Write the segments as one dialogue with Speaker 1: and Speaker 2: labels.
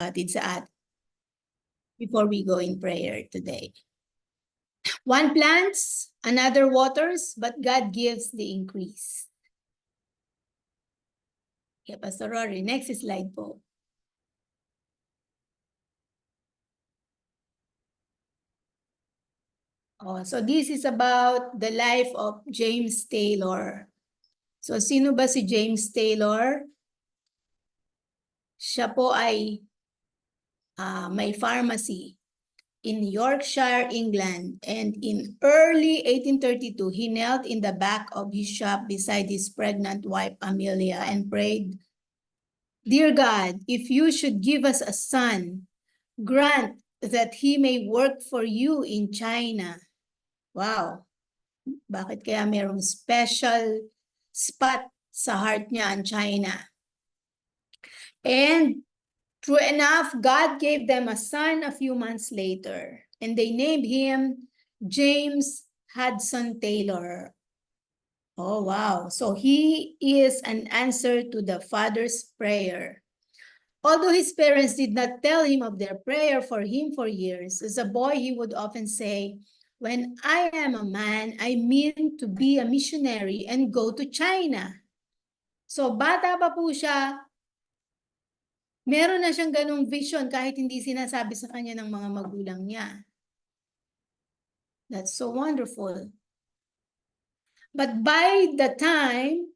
Speaker 1: Atid sa atin before we go in prayer today. One plants, another waters, but God gives the increase. Okay, Pastor Rory, next slide po. Oh, so this is about the life of James Taylor. So sino ba si James Taylor? Siya po ay may pharmacy in Yorkshire, England, and in early 1832, he knelt in the back of his shop beside his pregnant wife, Amelia, and prayed, "Dear God, if you should give us a son, grant that he may work for you in China." Wow! Bakit kaya mayroong special spot sa heart niya ang China? And true enough, God gave them a son a few months later, and they named him James Hudson Taylor. Oh, wow. So he is an answer to the father's prayer. Although his parents did not tell him of their prayer for him for years, as a boy, he would often say, "When I am a man, I mean to be a missionary and go to China." So bata pa po siya, meron na siyang ganong vision kahit hindi sinasabi sa kanya ng mga magulang niya. That's so wonderful. But by the time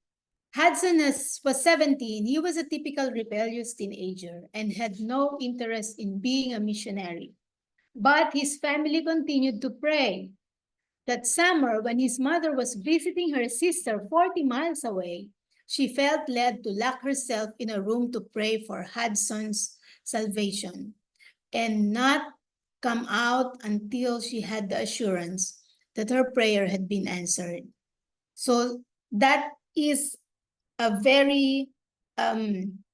Speaker 1: Hudson was 17, he was a typical rebellious teenager and had no interest in being a missionary. But his family continued to pray. That summer, when his mother was visiting her sister 40 miles away, she felt led to lock herself in a room to pray for Hudson's salvation and not come out until she had the assurance that her prayer had been answered. So that is a very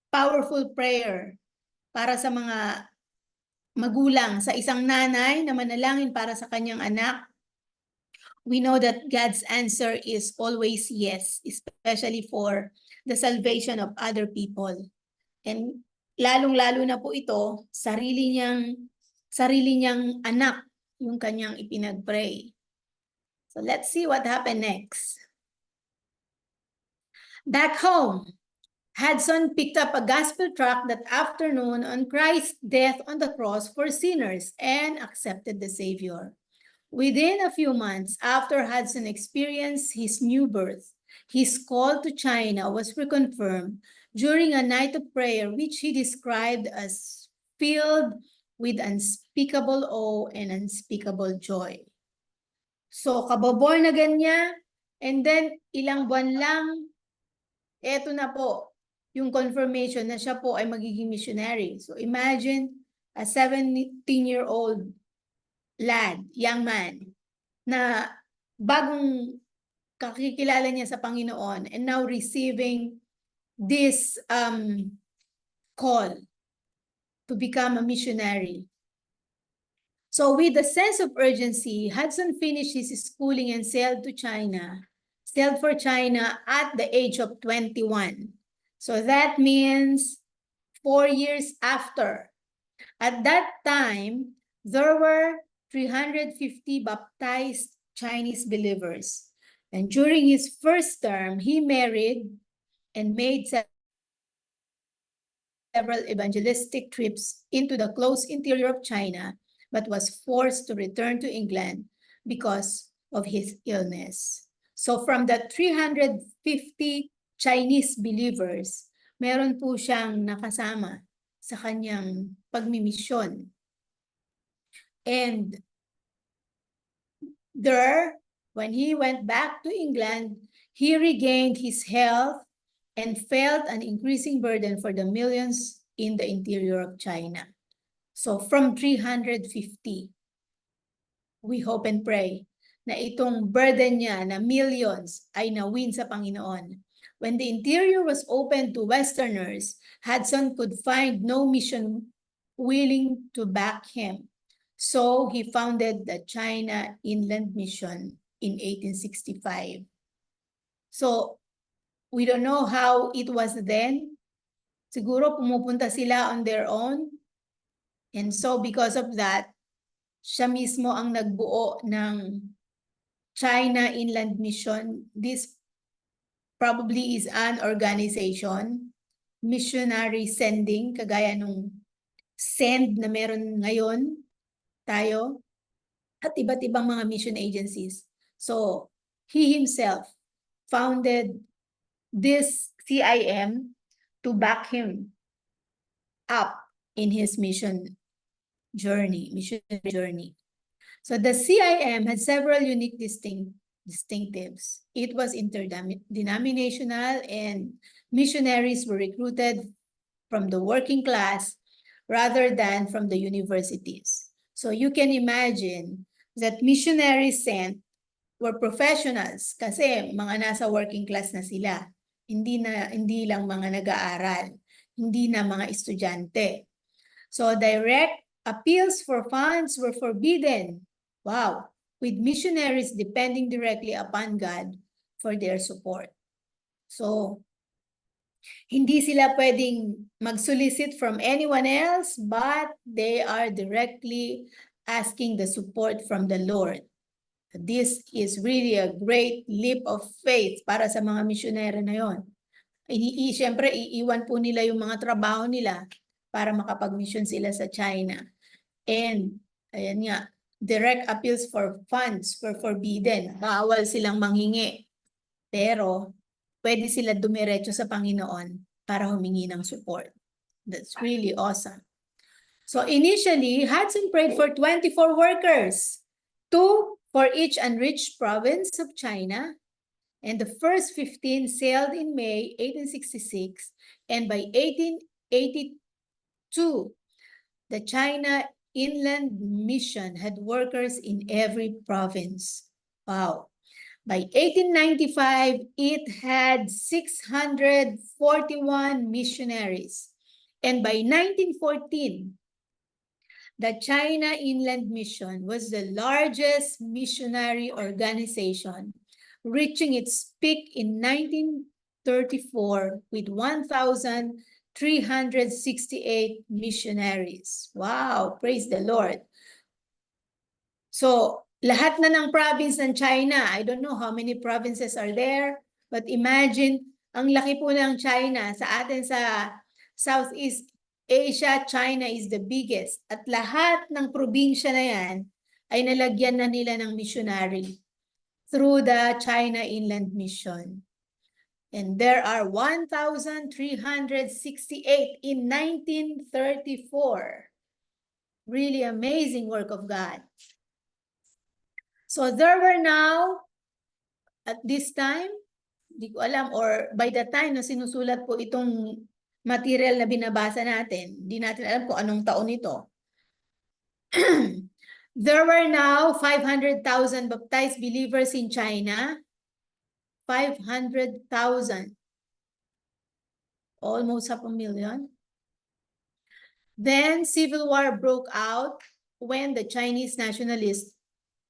Speaker 1: powerful prayer para sa mga magulang, sa isang nanay na manalangin para sa kanyang anak. We know that God's answer is always yes, especially for the salvation of other people. And lalong-lalo na po ito, sarili niyang anak yung kanyang ipinag-pray. So let's see what happened next. Back home, Hudson picked up a gospel tract that afternoon on Christ's death on the cross for sinners and accepted the Savior. Within a few months after Hudson experienced his new birth, his call to China was reconfirmed during a night of prayer, which he described as filled with unspeakable awe and unspeakable joy. So, kaboborn na ganyan, and then ilang buwan lang, eto na po, yung confirmation na siya po ay magiging missionary. So imagine a 17-year-old lad, young man, na bagong kakikilala niya sa Panginoon and now receiving this call to become a missionary. So with a sense of urgency, Hudson finished his schooling and sailed for China at the age of 21. So that means 4 years after. At that time, there were 350 baptized Chinese believers. And during his first term, he married and made several evangelistic trips into the close interior of China, but was forced to return to England because of his illness. So from the 350 Chinese believers, meron po siyang nakasama sa kanyang pagmimisyon. And there, when he went back to England, he regained his health and felt an increasing burden for the millions in the interior of China. So from 350, we hope and pray na itong burden niya na millions ay nawin sa Panginoon. When the interior was open to Westerners, Hudson could find no mission willing to back him. So he founded the China Inland Mission in 1865. So we don't know how it was then. Siguro pumupunta sila on their own And so because of that, siya mismo ang nagbuo ng China Inland Mission. This probably is an organization, missionary sending, kagaya nung send na meron ngayon tayo, at iba't ibang mga mission agencies. So, he himself founded this CIM to back him up in his missionary journey. So the CIM had several unique distinctives. It was interdenominational, and missionaries were recruited from the working class rather than from the universities. So you can imagine that missionaries sent were professionals kasi mga nasa working class na sila. Hindi lang mga nag-aaral, hindi na mga estudyante. So direct appeals for funds were forbidden. Wow, with missionaries depending directly upon God for their support. So, hindi sila pwedeng mag-solicit from anyone else, but they are directly asking the support from the Lord. This is really a great leap of faith para sa mga misyonero na yon. Siyempre, iiwan po nila yung mga trabaho nila para makapag-mission sila sa China. And, ayan nga, direct appeals for funds were forbidden. Bawal silang manghingi. Pero, pwede sila dumiretso sa Panginoon para humingi ng support. That's really awesome. So, initially, Hudson prayed for 24 workers, 2 for each unreached province of China. And the first 15 sailed in May 1866. And by 1882, the China Inland Mission had workers in every province. Wow. By 1895, it had 641 missionaries. And by 1914, the China Inland Mission was the largest missionary organization, reaching its peak in 1934 with 1,368 missionaries. Wow, praise the Lord. So, lahat na ng province ng China, I don't know how many provinces are there, but imagine, ang laki po ng China. Sa atin sa Southeast Asia, China is the biggest. At lahat ng probinsya na yan ay nalagyan na nila ng missionary through the China Inland Mission. And there are 1,368 in 1934. Really amazing work of God. So there were now, at this time, di ko alam, or by the time na sinusulat po itong material na binabasa natin, di natin alam kung anong taon ito. There were now 500,000 baptized believers in China. 500,000. Almost 500,000. Then civil war broke out when the Chinese nationalists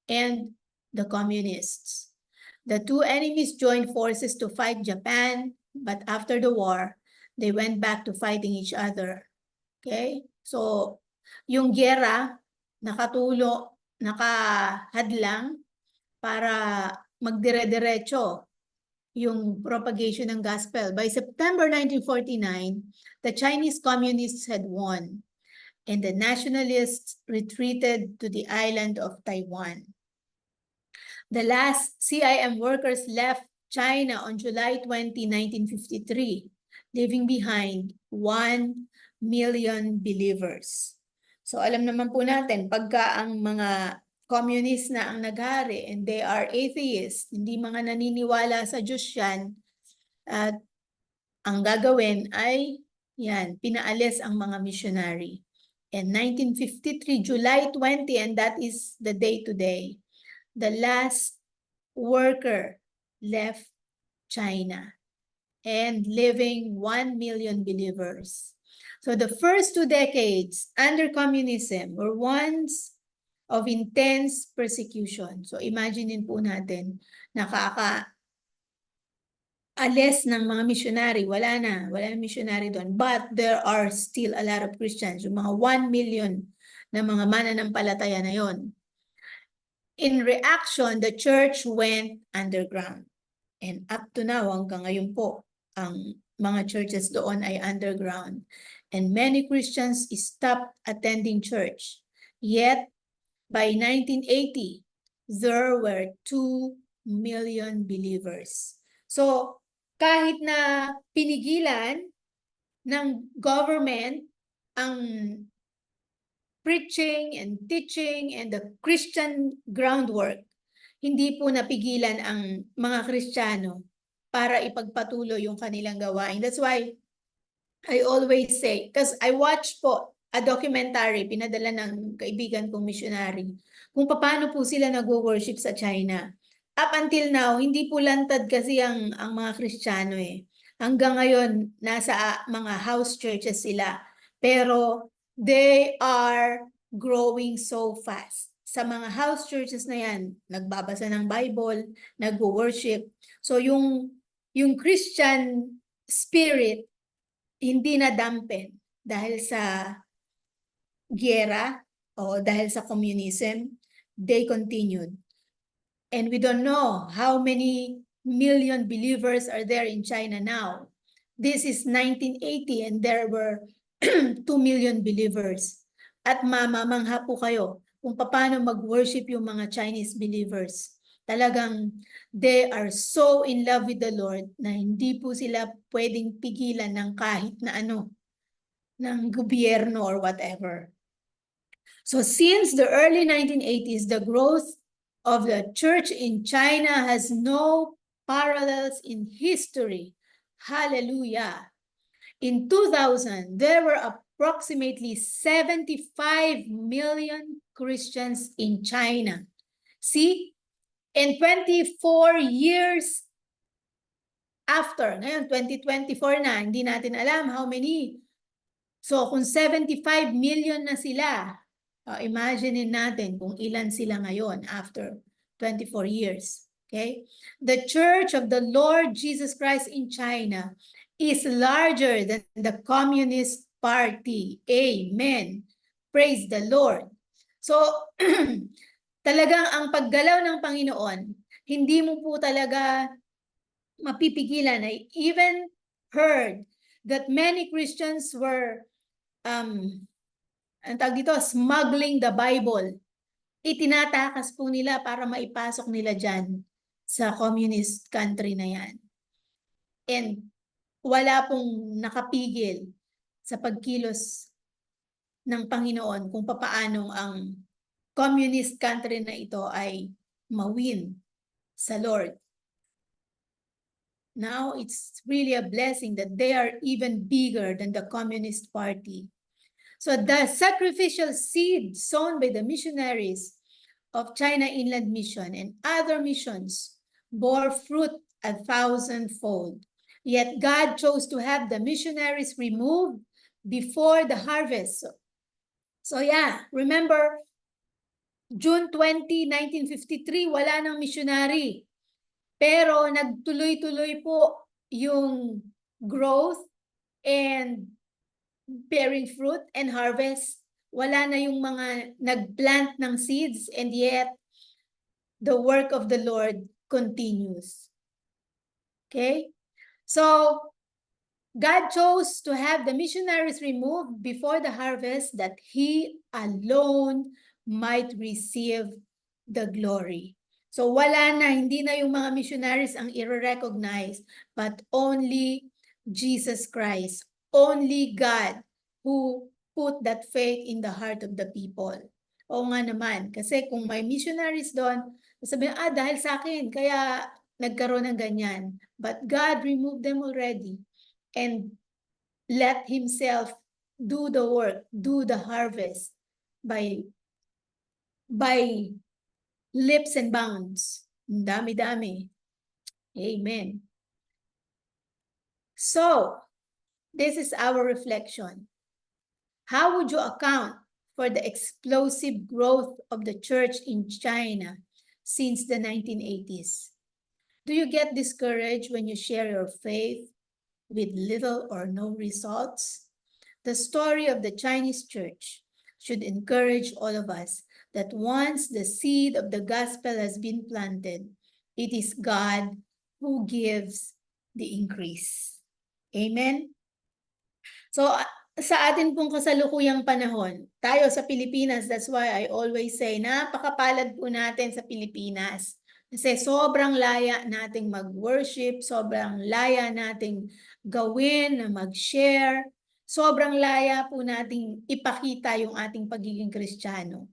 Speaker 1: and the communists. The two enemies joined forces to fight Japan, but after the war, they went back to fighting each other. Okay? So, yung giyera nakahadlang para magdire-diretso yung propagation ng gospel. By September 1949, the Chinese communists had won, and the nationalists retreated to the island of Taiwan. The last CIM workers left China on July 20, 1953, leaving behind 1 million believers. So alam naman po natin, pagka ang mga communist na ang naghari and they are atheists, hindi mga naniniwala sa Diyos yan, at ang gagawin ay yan, pinaalis ang mga missionary. And 1953, July 20, and that is the day today, the last worker left China and leaving 1 million believers. So the first 2 decades under communism were ones of intense persecution. So imagine po natin, alis ng mga missionary, wala na missionary doon. But there are still a lot of Christians, yung mga 1 million na mga mananampalataya na yon. In reaction, the church went underground. And up to now, hanggang ngayon po, ang mga churches doon ay underground. And many Christians stopped attending church. Yet, by 1980, there were 2 million believers. So, kahit na pinigilan ng government ang preaching and teaching and the Christian groundwork, hindi po napigilan ang mga Kristiyano para ipagpatuloy yung kanilang gawain. That's why I always say, because I watch po a documentary, pinadala ng kaibigan kong missionary, kung paano po sila nag-worship sa China. Up until now, hindi po lantad kasi ang mga Kristiyano eh. Hanggang ngayon, nasa mga house churches sila. Pero they are growing so fast. Sa mga house churches na yan, nagbabasa ng Bible, nag-worship. So yung Christian spirit, hindi na dampen dahil sa giyera o dahil sa communism, they continued. And we don't know how many million believers are there in China now. This is 1980 and there were 2 million believers. At mamamangha po kayo kung paano mag-worship yung mga Chinese believers. Talagang they are so in love with the Lord na hindi po sila pwedeng pigilan ng kahit na ano, ng gobyerno or whatever. So since the early 1980s, the growth of the church in China has no parallels in history. Hallelujah. In 2000, there were approximately 75 million Christians in China. See, in 24 years after, ngayon 2024 na, hindi natin alam how many. So kung 75 million na sila, imagine natin kung ilan sila ngayon after 24 years. Okay? The Church of the Lord Jesus Christ in China is larger than the Communist Party. Amen. Praise the Lord. So, talagang ang paggalaw ng Panginoon, hindi mo po talaga mapipigilan. I even heard that many Christians were ang tawag dito, smuggling the Bible. Itinatakas po nila para maipasok nila dyan sa communist country na yan. And wala pong nakapigil sa pagkilos ng Panginoon kung papaano ang communist country na ito ay mawin sa Lord. Now, it's really a blessing that they are even bigger than the Communist Party. So the sacrificial seed sown by the missionaries of China Inland Mission and other missions bore fruit 1,000-fold. Yet God chose to have the missionaries removed before the harvest. So yeah, remember, June 20, 1953, wala nang missionary. Pero nagtuloy-tuloy po yung growth and bearing fruit and harvest. Wala na yung mga nagplant ng seeds and yet the work of the Lord continues. Okay? So, God chose to have the missionaries removed before the harvest that He alone might receive the glory. So, wala na, hindi na yung mga missionaries ang i-recognize, but only Jesus Christ. Only God who put that faith in the heart of the people. Oo nga naman, kasi kung may missionaries doon, sabihin, dahil sa akin, kaya nagkaroon ng ganyan. But God removed them already and let Himself do the work, do the harvest by leaps and bounds. Dami-dami. Amen. So, this is our reflection. How would you account for the explosive growth of the church in China since the 1980s? Do you get discouraged when you share your faith with little or no results? The story of the Chinese church should encourage all of us that once the seed of the gospel has been planted, it is God who gives the increase. Amen? So, sa atin pong kasalukuyang panahon, tayo sa Pilipinas, that's why I always say, napakapalad po natin sa Pilipinas. Kasi sobrang laya nating mag-worship, sobrang laya nating gawin, na mag-share, sobrang laya po nating ipakita yung ating pagiging Kristiyano.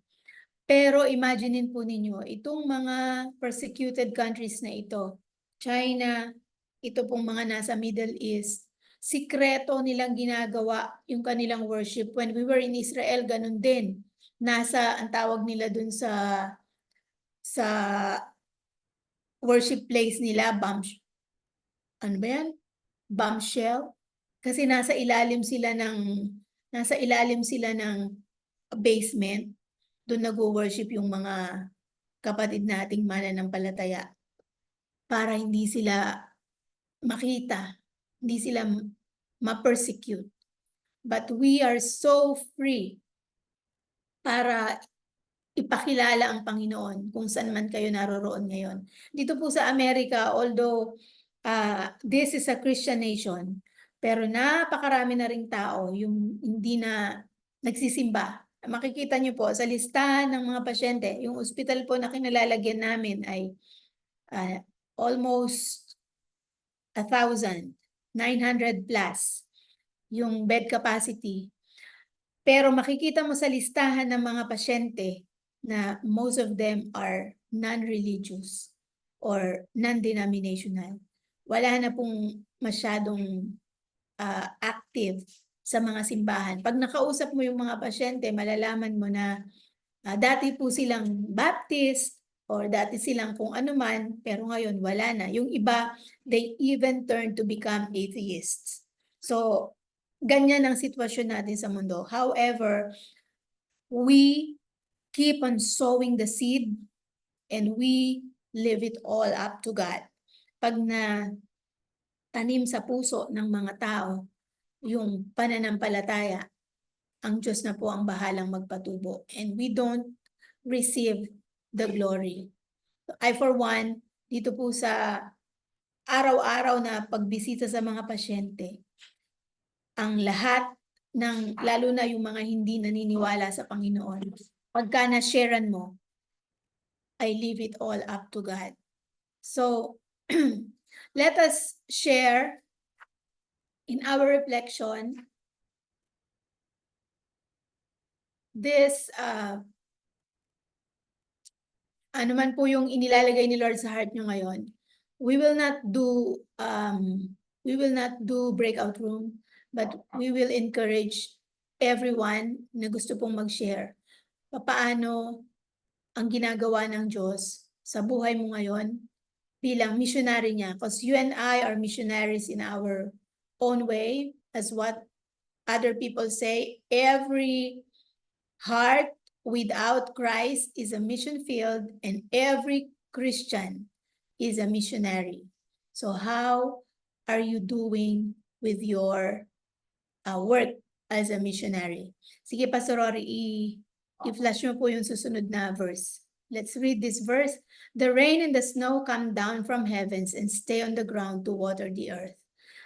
Speaker 1: Pero imaginein po ninyo, itong mga persecuted countries na ito, China, ito pong mga nasa Middle East, sikreto nilang ginagawa yung kanilang worship. When we were in Israel, ganun din. Ang tawag nila dun sa worship place nila, ano ba yan? Bombshell. Kasi nasa ilalim sila ng basement. Doon nag-worship yung mga kapatid nating mananampalataya para hindi sila makita, hindi sila ma-persecute. But we are so free para ipakilala ang Panginoon kung saan man kayo naroroon ngayon. Dito po sa Amerika, although this is a Christian nation, pero napakarami na ring tao yung hindi na nagsisimba. Makikita niyo po sa listahan ng mga pasyente, yung ospital po na kinalalagyan namin ay almost 1,900 plus yung bed capacity. Pero makikita mo sa listahan ng mga pasyente na most of them are non-religious or non-denominational. Wala na pong masyadong active sa mga simbahan. Pag nakausap mo yung mga pasyente, malalaman mo na dati po silang Baptist or dati silang kung ano man, pero ngayon wala na. Yung iba, they even turn to become atheists. So, ganyan ang sitwasyon natin sa mundo. However, we keep on sowing the seed and we leave it all up to God. Pag na tanim sa puso ng mga tao, yung pananampalataya, ang Diyos na po ang bahalang magpatubo. And we don't receive the glory. I for one, dito po sa araw-araw na pagbisita sa mga pasyente, ang lahat lalo na yung mga hindi naniniwala sa Panginoon, pagka na-sharean mo, I leave it all up to God. So, let us share in our reflection this, ano man po yung inilalagay ni Lord sa heart nyo ngayon. We will not do breakout room, but we will encourage everyone na gusto pong mag-share. Paano ang ginagawa ng Diyos sa buhay mo ngayon bilang missionary niya. Because you and I are missionaries in our own way, as what other people say. Every heart without Christ is a mission field, and every Christian is a missionary. So how are you doing with your work as a missionary? Sige, Pastor Rory, i-flash mo po yung susunod na verse. Let's read this verse. The rain and the snow come down from heavens and stay on the ground to water the earth.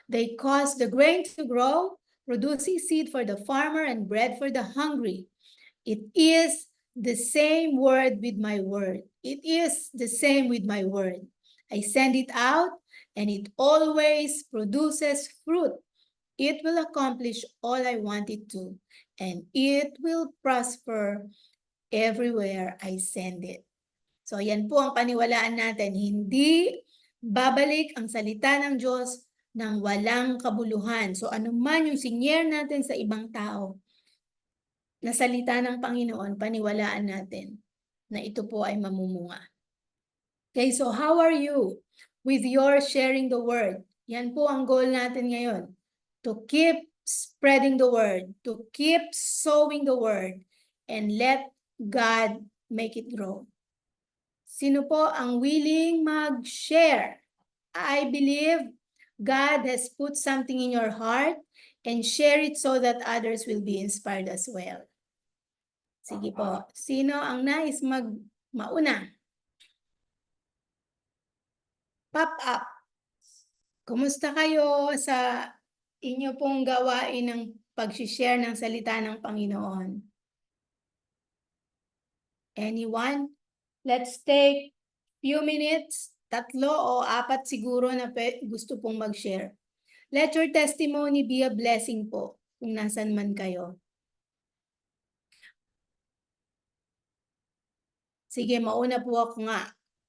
Speaker 1: They cause the grain to grow, producing seed for the farmer and bread for the hungry. It is the same word with my word. It is the same with my word. I send it out, and it always produces fruit. It will accomplish all I want it to, and it will prosper everywhere I send it. So yan po ang paniwalaan natin. Hindi babalik ang salita ng Diyos ng walang kabuluhan. So anuman yung sinyer natin sa ibang tao, na salita ng Panginoon, paniwalaan natin na ito po ay mamumunga. Okay, so how are you with your sharing the word? Yan po ang goal natin ngayon. To keep spreading the word, to keep sowing the word, and let God make it grow. Sino po ang willing mag-share? I believe God has put something in your heart and share it so that others will be inspired as well. Sige po. Sino ang nais mauna? Pop up. Kumusta kayo sa inyo pong gawain ng pag-share ng salita ng Panginoon? Anyone? Let's take few minutes, 3 o 4 siguro na gusto pong mag-share. Let your testimony be a blessing po kung nasan man kayo. Sige, mauna po ako nga.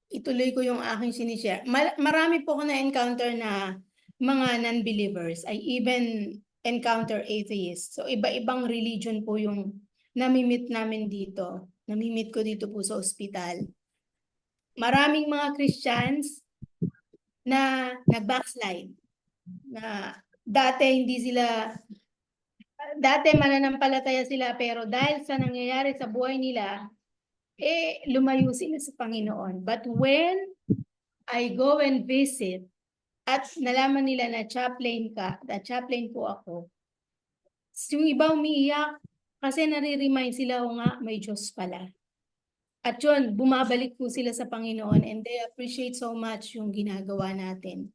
Speaker 1: Ituloy ko yung aking sinishare. Marami po ako na-encounter na mga non-believers. I even encounter atheists. So iba-ibang religion po yung namimit namin dito. Namimit ko dito po sa ospital. Maraming mga Christians na nag-backslide. Na dati mananampalataya sila, pero dahil sa nangyayari sa buhay nila, lumayo sila sa Panginoon. But when I go and visit, at nalaman nila na chaplain po ako, yung iba umiiyak kasi nare-remind sila, o nga, may Diyos pala. At yun, bumabalik po sila sa Panginoon and they appreciate so much yung ginagawa natin.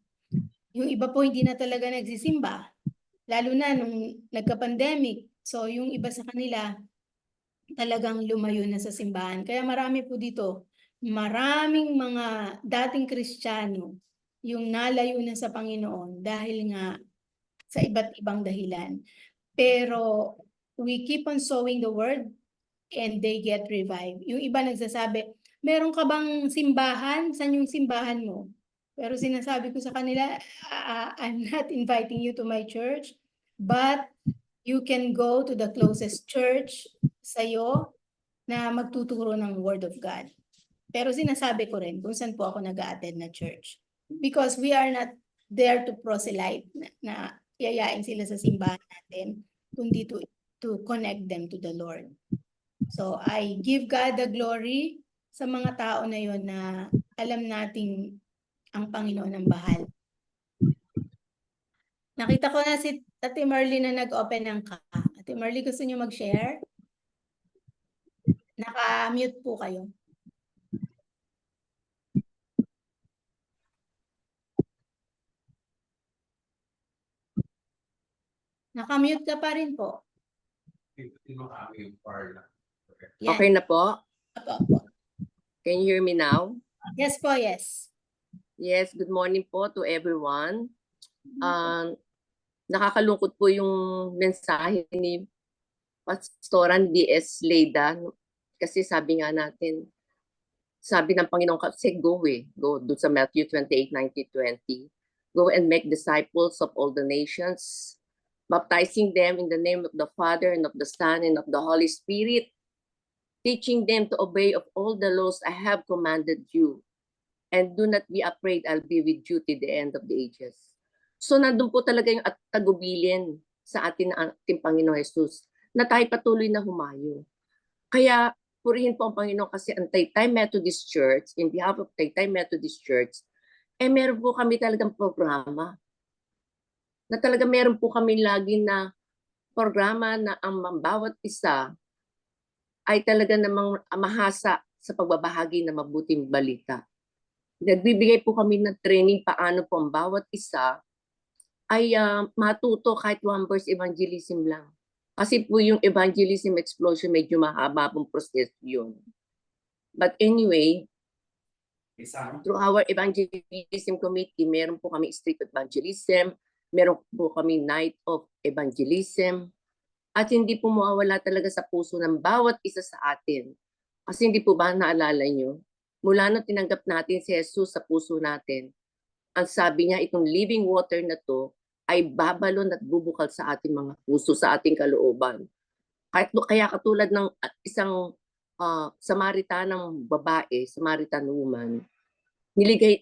Speaker 1: Yung iba po hindi na talaga nagsisimba, lalo na nung nagka-pandemic. So yung iba sa kanila, talagang lumayo na sa simbahan. Kaya marami po dito, maraming mga dating Kristiyano yung nalayo na sa Panginoon dahil nga sa iba't ibang dahilan. Pero we keep on sowing the word and they get revived. Yung iba nagsasabi, meron ka bang simbahan? Saan yung simbahan mo? Pero sinasabi ko sa kanila, I'm not inviting you to my church, but you can go to the closest church sa'yo na magtuturo ng Word of God. Pero sinasabi ko rin kung saan po ako nag-a-attend na church. Because we are not there to proselyte na yayain sila sa simbahan natin, kundi to connect them to the Lord. So I give God the glory sa mga tao na yon na alam nating ang Panginoon ang bahal. Nakita ko na si Ate Marley na nag-open ng ka. Ate Marley, gusto niyo mag-share? Naka-mute po kayo. Naka-mute ka pa rin po.
Speaker 2: Yan. Okay na po?
Speaker 1: Opo.
Speaker 2: Can you hear me now?
Speaker 1: Yes po, yes.
Speaker 2: Yes, good morning po to everyone. Nakakalungkot po yung mensahe ni Pastoran D.S. Leyda kasi sabi nga natin, sabi ng Panginoon kasi go doon sa Matthew 28:19-20. Go and make disciples of all the nations, baptizing them in the name of the Father and of the Son and of the Holy Spirit, teaching them to obey of all the laws I have commanded you. And do not be afraid, I'll be with you to the end of the ages. So nandun po talaga yung tagubilin sa ating Panginoon Jesus na tayo patuloy na humayo. Kaya purihin po ang Panginoon kasi ang Taytay Methodist Church, in behalf of Taytay Methodist Church, meron po kami talagang programa. Na talaga meron po kami lagi na programa na ang bawat isa ay talaga namang mahasa sa pagbabahagi ng mabuting balita. Nagbibigay po kami ng training paano po ang bawat isa ay matuto kahit one verse evangelism lang. Kasi po yung evangelism explosion medyo mahaba pong proseso yun. But anyway, through our evangelism committee, meron po kami street evangelism, meron po kami night of evangelism, at hindi po mawawala talaga sa puso ng bawat isa sa atin. Kasi hindi po ba naalala nyo, mula na tinanggap natin si Jesus sa puso natin, ang sabi niya, itong living water na to ay babalon at bubukal sa ating mga puso, sa ating kalooban. Kaya katulad ng isang Samaritanang babae, Samaritan woman,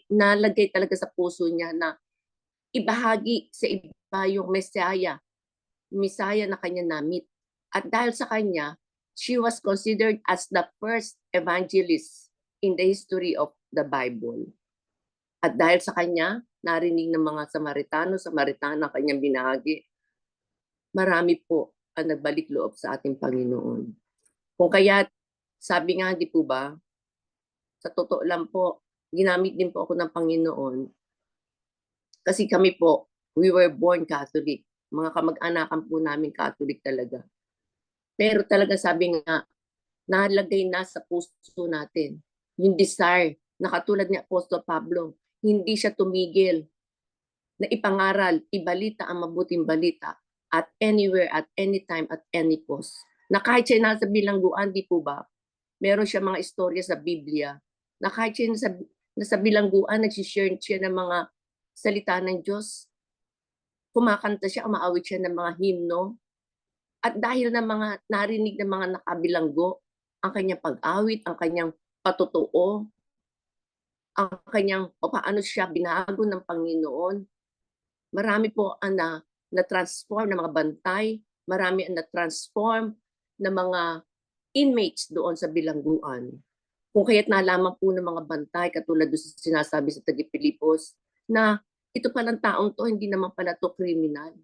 Speaker 2: nalagay talaga sa puso niya na ibahagi sa iba yung Messiah na kanya namit. At dahil sa kanya, she was considered as the first evangelist in the history of the Bible. At dahil sa kanya, narinig ng mga Samaritano, Samaritana ang kanyang binahagi. Marami po ang nagbalik loob sa ating Panginoon. Kung kaya, sabi nga, di po ba, sa totoo lang po, ginamit din po ako ng Panginoon kasi kami po, we were born Catholic. Mga kamag-anakan po namin Catholic talaga. Pero talaga sabi nga, nalagay na sa puso natin yung desire na katulad ni Apostol Pablo, hindi siya tumigil na ipangaral, ibalita ang mabuting balita at anywhere, at anytime, at any cost. Na kahit siya nasa bilangguan, di po ba, meron siya mga istorya sa Biblia, na kahit siya nasa bilangguan, nagsishare siya ng mga salita ng Diyos, kumakanta siya, umaawit siya ng mga himno, at dahil na mga narinig ng mga nakabilanggo, ang kanyang pag-awit, ang kanyang patutuo, ang kanyang o paano siya binago ng Panginoon. Marami po ang na-transform na mga bantay, marami ang na-transform na mga inmates doon sa bilangguan. Kung kaya't nalaman po ng mga bantay, katulad doon sa sinasabi sa Taga-Pilipos, na ito palang taong to, hindi naman pala to kriminal.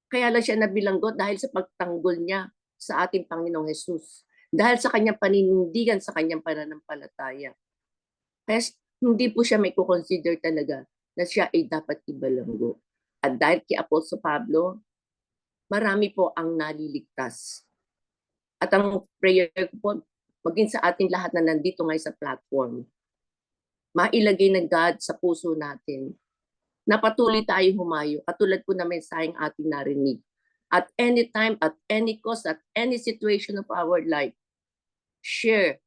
Speaker 2: Kaya lang siya nabilanggo dahil sa pagtanggol niya sa ating Panginoong Jesus. Dahil sa kanyang paninindigan sa kanyang pananampalataya. Kaya hindi po siya may consider talaga na siya ay dapat ibalanggo. At dahil kay Apostol Pablo, marami po ang naliligtas. At ang prayer ko po, maging sa ating lahat na nandito ngayon sa platform, mailagay ng God sa puso natin na patuloy tayong humayo, katulad po na mensaheng ating narinig. At any time, at any cost, at any situation of our life, share,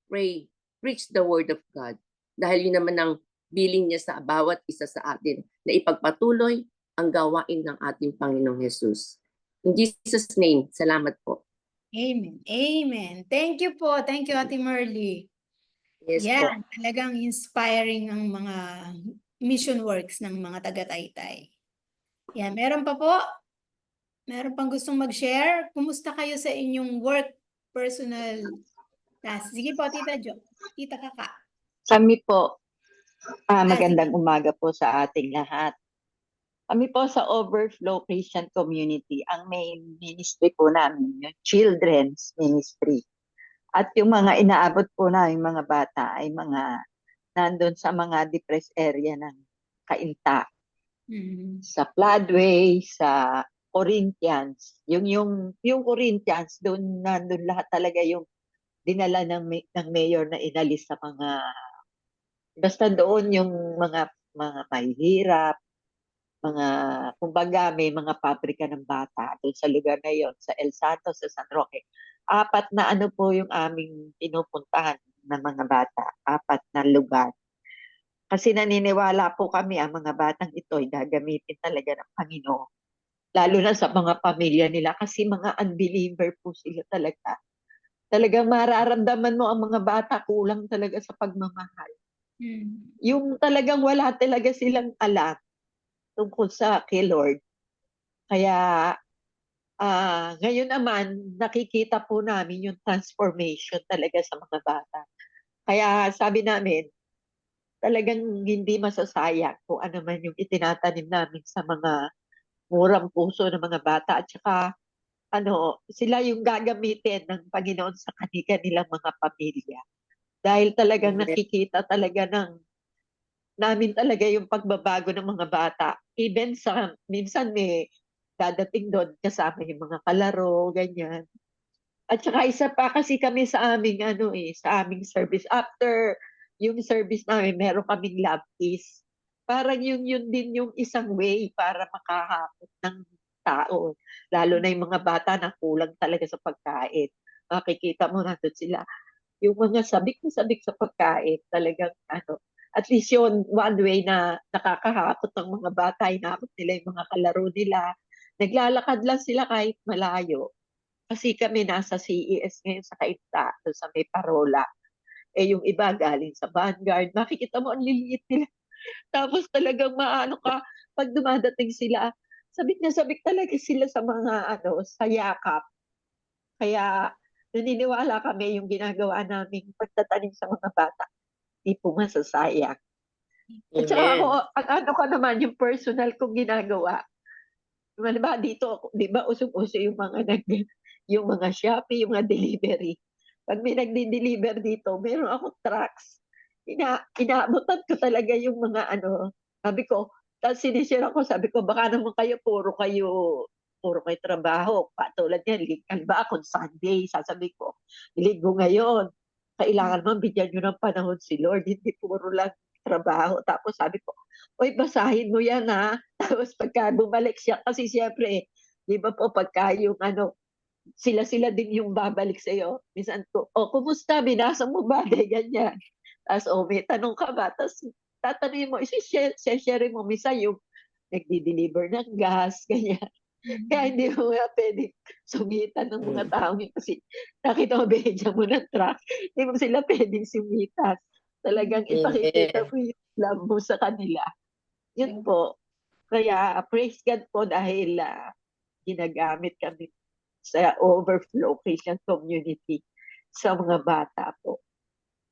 Speaker 2: pray, preach the word of God. Dahil yun naman ang bilin niya sa bawat isa sa atin na ipagpatuloy ang gawain ng ating Panginoong Jesus. In Jesus' name, salamat po.
Speaker 1: Amen. Amen. Thank you po. Thank you, Ate Merly.
Speaker 2: Yes po.
Speaker 1: Yan, talagang inspiring ang mga mission works ng mga taga-Taytay. Yan, meron pa po? Meron pang gustong mag-share? Kumusta kayo sa inyong work, personal task? Sige po, Tita Jo. Tita Kaka.
Speaker 3: Kami po, magandang
Speaker 1: sige.
Speaker 3: umaga po sa ating lahat. Kami po sa Overflow Christian Community, ang main ministry po namin, yung Children's Ministry. At yung mga inaabot po namin mga bata ay mga nandun sa mga depressed area ng Cainta, sa Floodway, sa Corinthians. Yung Corinthians, doon nandun lahat talaga yung dinala ng mayor na inalis sa mga, basta doon yung mga mahihirap, mga, kumbaga may mga pabrika ng bata doon sa lugar na yon, sa El Santos, sa San Roque. 4 na ano po yung aming pinupuntahan ng mga bata, 4 na lugar. Kasi naniniwala po kami ang mga batang ito ay gagamitin talaga ng Panginoon. Lalo na sa mga pamilya nila kasi mga unbeliever po sila talaga. Talagang mararamdaman mo ang mga bata kulang talaga sa pagmamahal. Yung talagang wala talaga silang alam tungkol sa kay Lord. Kaya ngayon naman nakikita po namin yung transformation talaga sa mga bata. Kaya sabi namin, talagang hindi masasayang kung ano man yung itinatanim namin sa mga murang puso ng mga bata, at saka sila yung gagamitin ng Panginoon sa kanilang mga pamilya. Dahil talagang nakikita talaga namin talaga yung pagbabago ng mga bata. Even minsan may dadating doon kasama yung mga kalaro, ganyan. At saka isa pa kasi kami sa aming sa aming service. After yung service namin, meron kaming love feast. Parang yun din yung isang way para makahakot ng tao. Lalo na yung mga bata na kulang talaga sa pagkain. Makikita mo nandun sila. Yung mga sabik na sabik sa pagkain, talagang at least yun, one way na nakakahakot ng mga bata, hinakot nila yung mga kalaro nila. Naglalakad lang sila kahit malayo. Kasi kami nasa CES ngayon sa Cainta, sa may Parola. Yung iba galing sa Vanguard. Makikita mo, ang liliit nila. Tapos talagang maano ka, pag dumadating sila, sabik na sabik talaga sila sa mga sa yakap. Kaya naniniwala kami yung ginagawa namin pagtatanim sa mga bata. Di po masasayang. At saka ako,
Speaker 2: Amen.
Speaker 3: ang ano ko naman, yung personal kong ginagawa. Halimbawa dito, di ba usong-uso yung yung mga Shopee, yung mga delivery. Pag may nagdi-deliver dito, meron akong trucks. Inaabutan ko talaga yung mga ano, sabi ko, tapos sinishare ako, sabi ko, baka naman puro kayo trabaho. Patulad yan, ba kung Sunday, sasabi ko, linggo ngayon, kailangan man bigyan nyo ng panahon si Lord, hindi puro lang trabaho. Tapos sabi ko, uy, basahin mo yan ha. Tapos pagka bumalik siya, kasi siyempre, di ba po, pagka yung ano, sila-sila din yung babalik sa'yo. Minsan ko, kumusta? Binasa mo ba? Ganyan. Tapos, may tanong ka ba? Tapos, tatanungin mo, share mo. Minsan yung nagdi-deliver ng gas, ganyan. Kaya hindi mo nga pwedeng sumitan ng mga taong yun kasi nakita mo, binigyan mo ng truck, hindi mo sila pwedeng sumitan. Talagang ipakikita
Speaker 2: Amen.
Speaker 3: mo yung love mo sa kanila. Yun po. Kaya praise God po dahil ginagamit kami sa Overflow Christian Community sa mga bata po.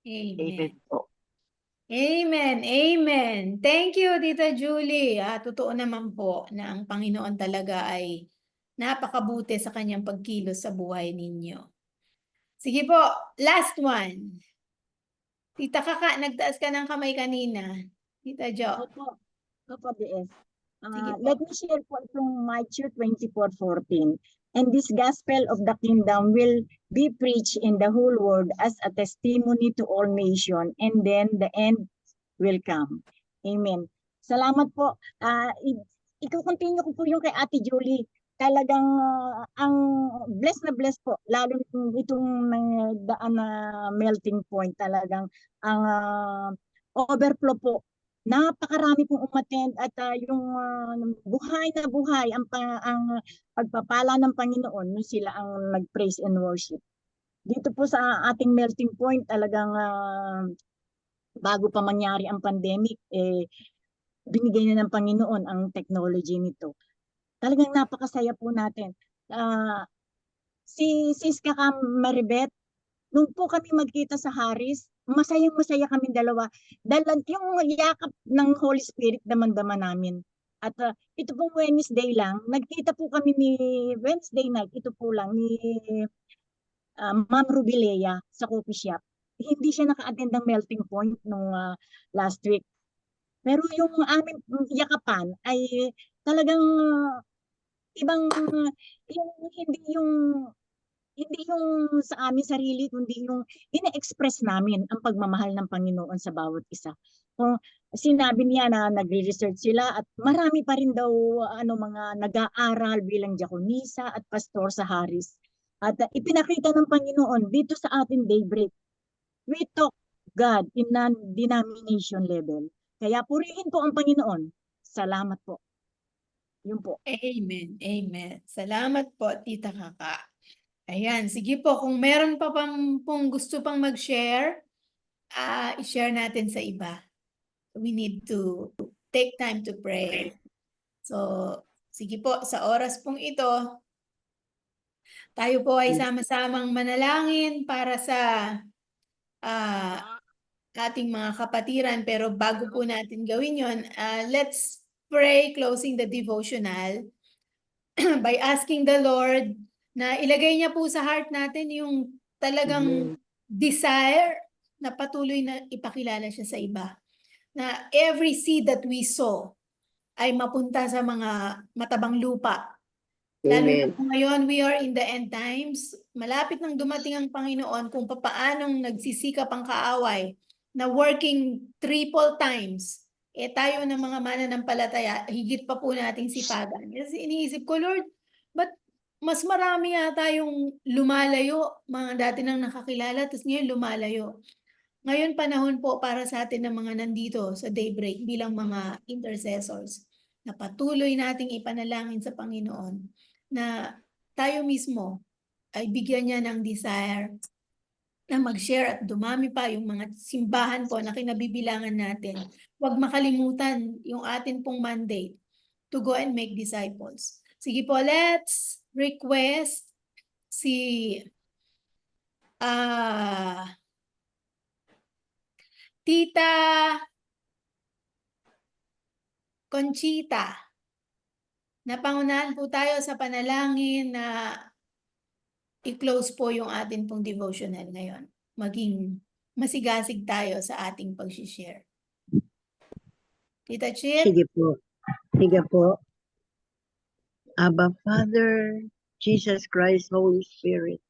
Speaker 1: Amen.
Speaker 3: Amen po.
Speaker 1: Amen. Amen. Thank you, Tita Julie. Totoo naman po na ang Panginoon talaga ay napakabuti sa kanyang pagkilos sa buhay ninyo. Sige po, last one. Tita Kaka, nagtaas ka ng kamay kanina. Tita Jo.
Speaker 4: Opo, opo, DS.
Speaker 1: Sige
Speaker 4: Let
Speaker 1: po.
Speaker 4: me share po itong Matthew 24:14. And this gospel of the kingdom will be preached in the whole world as a testimony to all nations, and then the end will come. Amen. Salamat po. Iko-continue ko po yung kay Ate Julie. Talagang ang blessed na blessed po. Lalo itong daan na melting point. Talagang ang overflow po. Napakarami pong umattend at yung buhay na buhay ang pagpapala ng Panginoon nung sila ang nag-praise and worship. Dito po sa ating melting point talagang bago pa mangyari ang pandemic, binigay na ng Panginoon ang technology nito. Talagang napakasaya po natin. Si Sis Kaka Maribet, nung po kami magkita sa Haris, masayang-masaya kami dalawa. Dahil yung yakap ng Holy Spirit damang-dama namin. At ito pong Wednesday lang, nagkita po kami ni Wednesday night, ito po lang, ni Ma'am Rubilea sa coffee shop. Hindi siya naka-attend ng melting point nung last week. Pero yung aming yakapan ay talagang ibang yung hindi yung sa amin sarili kundi yung ina-express namin ang pagmamahal ng Panginoon sa bawat isa. Kung sinabi niya na nagre-research sila at marami pa rin daw mga nag-aaral bilang diakonisa at pastor sa Haris. At ipinakita ng Panginoon dito sa ating daybreak. We talk God in non-denomination level. Kaya purihin po ang Panginoon. Salamat po. Yun po.
Speaker 1: Amen. Amen. Salamat po, Tita Kaka. Ayan, sige po, kung meron pa pong gusto pang mag-share, i-share natin sa iba. We need to take time to pray. So, sige po, sa oras pong ito, tayo po ay sama-samang manalangin para sa ating mga kapatiran. Pero bago po natin gawin yon, let's pray closing the devotional by asking the Lord na ilagay niya po sa heart natin yung talagang desire na patuloy na ipakilala siya sa iba. Na every seed that we sow ay mapunta sa mga matabang lupa. Lalo na
Speaker 2: Amen.
Speaker 1: po ngayon, we are in the end times. Malapit nang dumating ang Panginoon kung papaanong nagsisikap ang kaaway na working triple times. Tayo ng mga mananampalataya, higit pa po nating sipagan. Kasi iniisip ko, Lord, but mas marami yata yung lumalayo, mga dati nang nakakilala, tapos ngayon lumalayo. Ngayon panahon po para sa atin ng mga nandito sa daybreak bilang mga intercessors na patuloy nating ipanalangin sa Panginoon na tayo mismo ay bigyan niya ng desire na mag-share at dumami pa yung mga simbahan po na kinabibilangan natin. Huwag makalimutan yung atin pong mandate to go and make disciples. Sige po, let's request si Tita Conchita. Napangunahan po tayo sa panalangin na i-close po yung atin pong devotional ngayon. Maging masigasig tayo sa ating pag-share. Tita Chit?
Speaker 5: Sige po. Sige po. Abba Father, Jesus Christ, Holy Spirit,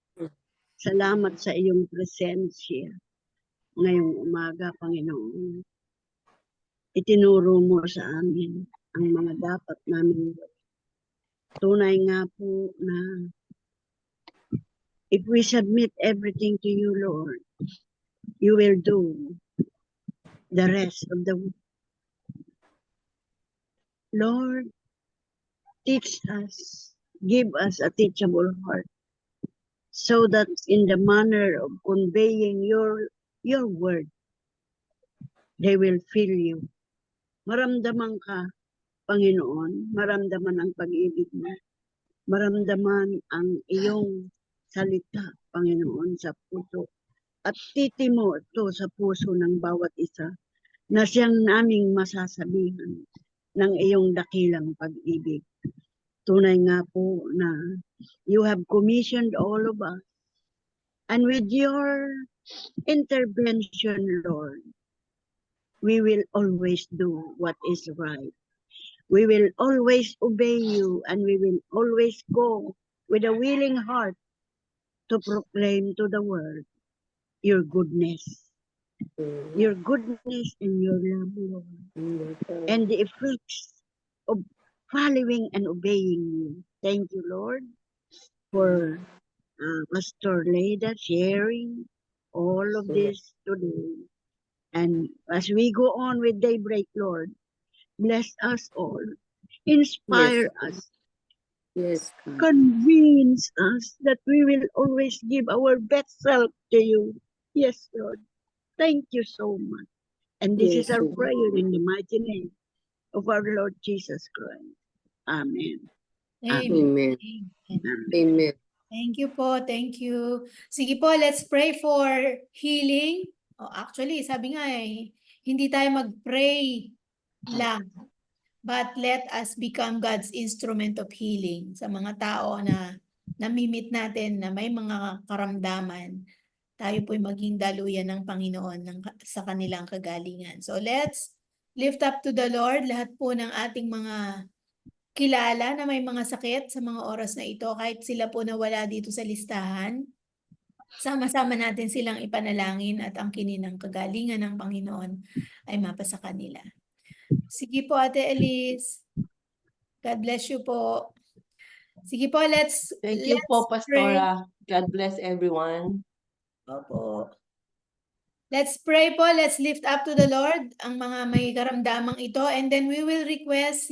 Speaker 5: salamat sa iyong presensya ngayong umaga, Panginoon. Itinuro mo sa amin ang mga dapat namin gawin. Tunay nga po na if we submit everything to you, Lord, you will do the rest of the work. Lord, teach us, give us a teachable heart, so that in the manner of conveying your word, they will feel you. Maramdaman ka, Panginoon, maramdaman ang pag-ibig mo, maramdaman ang iyong salita, Panginoon, sa puso. At titimo ito sa puso ng bawat isa na siyang naming masasabihan ng iyong dakilang pag-ibig. Tunay nga po na you have commissioned all of us. And with your intervention, Lord, we will always do what is right. We will always obey you, and we will always go with a willing heart to proclaim to the world your goodness and your love, Lord, and the effects of following and obeying you. Thank you, Lord, for Pastor Leda sharing all of this today. And as we go on with daybreak, Lord, bless us all, inspire us,
Speaker 2: Yes, God.
Speaker 5: convince us that we will always give our best self to you. Yes, Lord. Thank you so much. And this is
Speaker 2: Yes,
Speaker 5: our
Speaker 2: Lord.
Speaker 5: prayer in the mighty name of our Lord Jesus Christ. Amen.
Speaker 1: Amen.
Speaker 2: Amen.
Speaker 1: Amen.
Speaker 2: Amen.
Speaker 1: Thank you po, thank you. Sige po, let's pray for healing. Oh, actually, sabi nga hindi tayo mag-pray lang, but let us become God's instrument of healing sa mga tao na namimit natin na may mga karamdaman. Tayo po'y maging daluyan ng Panginoon sa kanilang kagalingan. So let's lift up to the Lord lahat po ng ating mga kilala na may mga sakit sa mga oras na ito, kahit sila po nawala dito sa listahan. Sama-sama natin silang ipanalangin at angkinin ng kagalingan ng Panginoon ay mapasa kanila. Sige po, Ate Elise. God bless you po. Sige po, let's
Speaker 6: Thank you po,
Speaker 1: pray.
Speaker 6: Pastora. God bless everyone.
Speaker 1: Opo. Let's pray po. Let's lift up to the Lord ang mga may karamdamang ito, and then we will request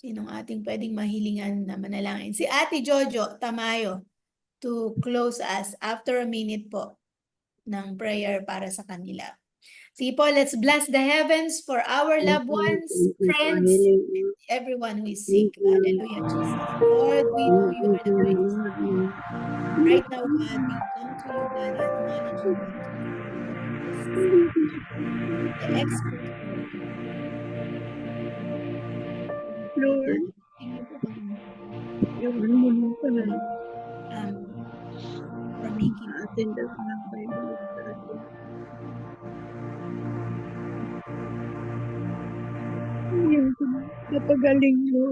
Speaker 1: sinong ating pwedeng mahilingan na manalangin? Si Ate Jojo Tamayo to close us after a minute po ng prayer para sa kanila. Sige po, let's bless the heavens for our loved ones, friends, everyone who is sick. Hallelujah, Jesus. Lord, we know you are the greatest. Right now, God, we come to you, God, acknowledging that the expert of the Lord.
Speaker 5: Lord,
Speaker 1: Thank you po, Panginoon.
Speaker 5: yung naman pa na
Speaker 1: For making
Speaker 5: atin na pinapay mo sa atin. Yung napagaling mo.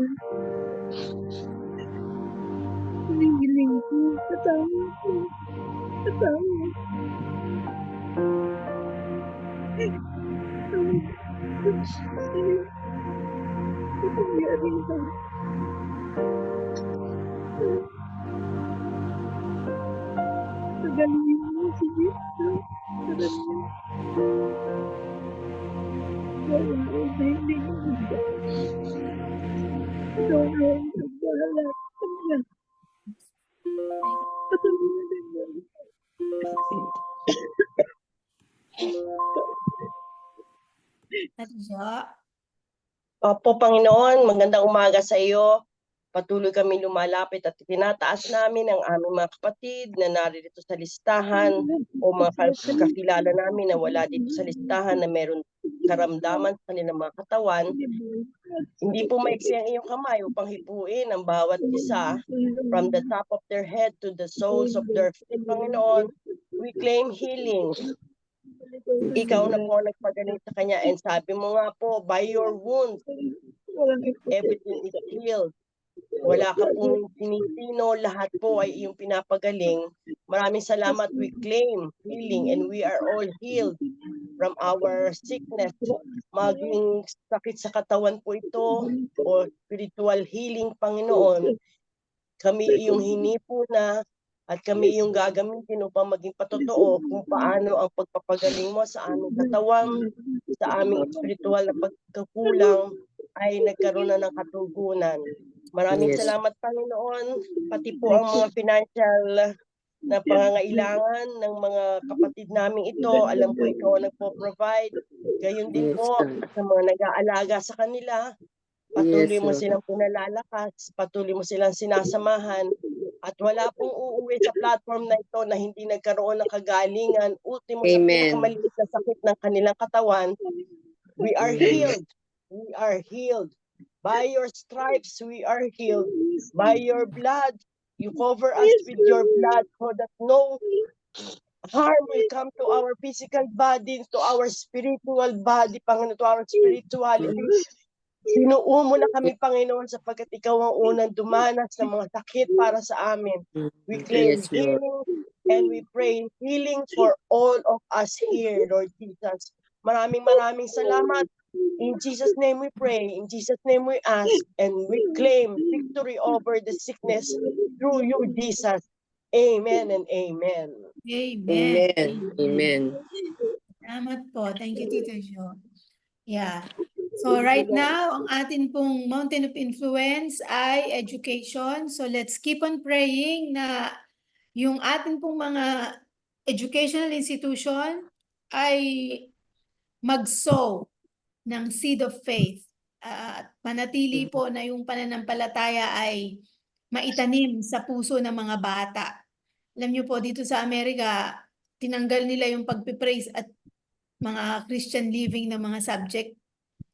Speaker 5: Hinihiling ko, katawa ko. Katawa. Ito nangyari na. Pagalingin mo si Jesus. Karamihan. Wala ko na hindi mo. Ikaw na ang nagbahala sa kanya. Patulungan mo.
Speaker 1: Ate Jo.
Speaker 7: Opo, Panginoon, magandang umaga sa iyo. Patuloy kami lumalapit at tinataas namin ang aming mga kapatid na naririto sa listahan o mga kakilala namin na wala dito sa listahan na meron karamdaman sa kanilang mga katawan. Hindi po maiksi ang iyong kamay upang hipuin ang bawat isa from the top of their head to the soles of their feet, Panginoon. We claim healing. Ikaw na po nagpagaling sa kanya, and sabi mo nga po, by your wounds, everything is healed. Wala ka pong sinisino, lahat po ay iyong pinapagaling. Maraming salamat. We claim healing and we are all healed from our sickness. Maging sakit sa katawan po ito o spiritual healing, Panginoon. Kami iyong hinipo na at kami iyong gagamitin upang maging patotoo kung paano ang pagpapagaling mo sa aming katawan, sa aming spiritual na pagkakulang ay nagkaroon na ng katugunan. Maraming
Speaker 2: Yes.
Speaker 7: salamat, Panginoon, pati po ang mga financial na pangangailangan ng mga kapatid namin ito. Alam ko ikaw ang nagpo-provide. Gayon din
Speaker 2: Yes,
Speaker 7: po
Speaker 2: God.
Speaker 7: sa mga nag-aalaga sa kanila. Patuloy
Speaker 2: Yes,
Speaker 7: mo
Speaker 2: Lord.
Speaker 7: silang pinalalakas, patuloy mo silang sinasamahan, at wala pong uuwi sa platform na ito na hindi nagkaroon ng kagalingan. Ultimo sa
Speaker 2: Amen.
Speaker 7: pinakamaliit na sakit ng kanilang katawan, we are healed. We are healed. By your stripes, we are healed. By your blood, you cover us with your blood so that no harm will come to our physical body, to our spiritual body, Panginoon, to our spirituality. Sinuo mo na kami, Panginoon, sapagkat ikaw ang unang dumanas ng mga sakit para sa amin. We claim
Speaker 2: Yes, Lord.
Speaker 7: healing and we pray healing for all of us here, Lord Jesus. Maraming salamat. In Jesus' name we pray, in Jesus' name we ask, and we claim victory over the sickness through you, Jesus. Amen and amen.
Speaker 1: Amen.
Speaker 2: Amen. Amen.
Speaker 1: Salamat po. Thank you, Tito Jo. Yeah. So right now, ang atin pong Mountain of Influence ay education. So let's keep on praying na yung atin pong mga educational institution ay mag-sow ng seed of faith. At manatili po na yung pananampalataya ay maitanim sa puso ng mga bata. Alam niyo po, dito sa Amerika, tinanggal nila yung pagpipraise at mga Christian living na mga subject.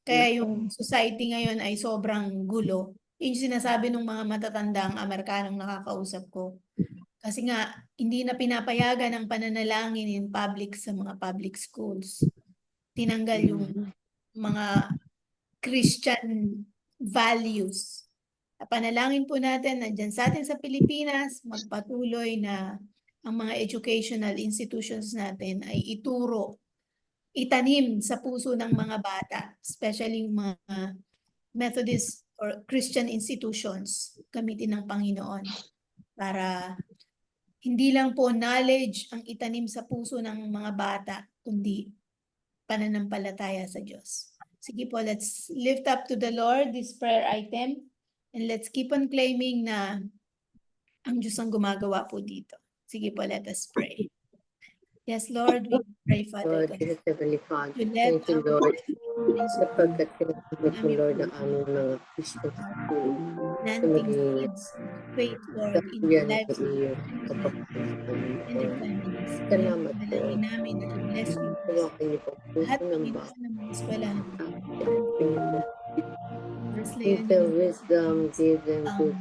Speaker 1: Kaya yung society ngayon ay sobrang gulo. Yung sinasabi ng mga matatandang Amerikanong nakakausap ko. Kasi nga, hindi na pinapayagan ang pananalangin in public sa mga public schools. Tinanggal yung mga Christian values. Panalangin po natin na dyan sa atin sa Pilipinas, magpatuloy na ang mga educational institutions natin ay itanim sa puso ng mga bata, especially yung mga Methodist or Christian institutions, gamitin ng Panginoon para hindi lang po knowledge ang itanim sa puso ng mga bata, kundi pananampalataya sa Diyos. Sige po, let's lift up to the Lord this prayer item and let's keep on claiming na ang Diyos ang gumagawa po dito. Sige po, let us pray. Yes, Lord, we pray, Father
Speaker 2: Lord,
Speaker 1: God.
Speaker 2: Jesus, Heavenly Father,
Speaker 1: To let
Speaker 2: thank you,
Speaker 1: our
Speaker 2: Lord,
Speaker 1: testimonies of
Speaker 2: sapagkat pinagpapit mo, Lord, ang aming mga Christian school na
Speaker 1: planting
Speaker 2: maging
Speaker 1: seeds of faith, Lord, in the
Speaker 2: yan
Speaker 1: lives
Speaker 2: ng
Speaker 1: of
Speaker 2: iyo
Speaker 1: and
Speaker 2: kapapagpapalit.
Speaker 1: their families.
Speaker 2: Salamat po.
Speaker 1: Dalangin namin na i-bless you.
Speaker 2: Hawakan niyo po ang
Speaker 1: Lahat
Speaker 2: puso ng
Speaker 1: Panginoon
Speaker 2: bata.
Speaker 1: ng mga eskwelahan. First
Speaker 2: Give
Speaker 1: Layan,
Speaker 2: them wisdom, give them good